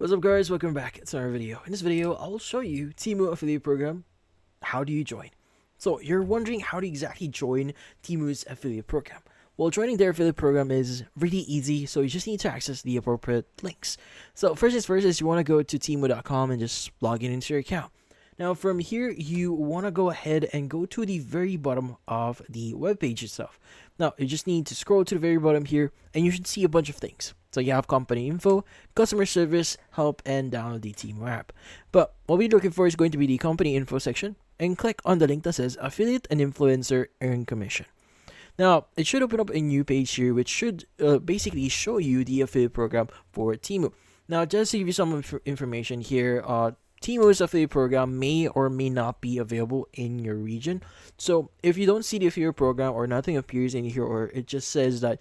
What's up guys, welcome back to another video. In this video, I'll show you Temu affiliate program. How do you join? So you're wondering how to exactly join Temu's affiliate program. Well, joining their affiliate program is really easy, so you just need to access the appropriate links. So first things first is you want to go to temu.com and just log in into your account. Now from here, you want to go ahead and go to the very bottom of the web page itself. Now you just need to scroll to the very bottom here and you should see a bunch of things. So you have company info, customer service, help, and download the Temu app. But what we're looking for is going to be the company info section, and click on the link that says affiliate and influencer earn commission. Now, it should open up a new page here, which should basically show you the affiliate program for Temu. Now, just to give you some information here, Temu's affiliate program may or may not be available in your region. So, if you don't see the affiliate program or nothing appears in here, or it just says that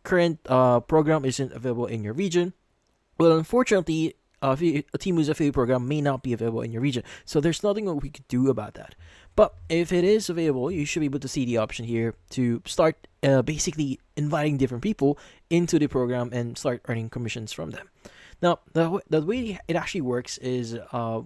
current program isn't available in your region, well, unfortunately, Temu's affiliate program may not be available in your region. So there's nothing that we could do about that. But if it is available, you should be able to see the option here to start basically inviting different people into the program and start earning commissions from them. Now, the way it actually works is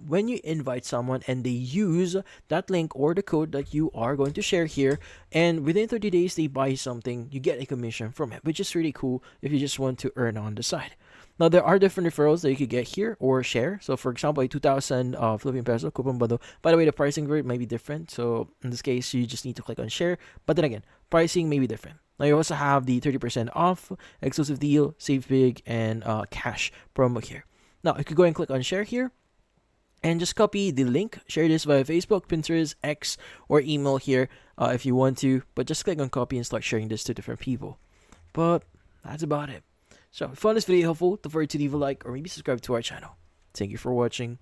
when you invite someone and they use that link or the code that you are going to share here, and within 30 days they buy something, you get a commission from it, which is really cool if you just want to earn on the side. Now, there are different referrals that you could get here or share. So, for example, a 2,000 Philippine peso coupon bundle. By the way, the pricing rate may be different. So, in this case, you just need to click on share. But then again, pricing may be different. Now, you also have the 30% off, exclusive deal, save big, and cash promo here. Now, you could go and click on share here and just copy the link. Share this via Facebook, Pinterest, X, or email here if you want to. But just click on copy and start sharing this to different people. But that's about it. So if you found this video helpful, don't forget to leave a like or maybe subscribe to our channel. Thank you for watching.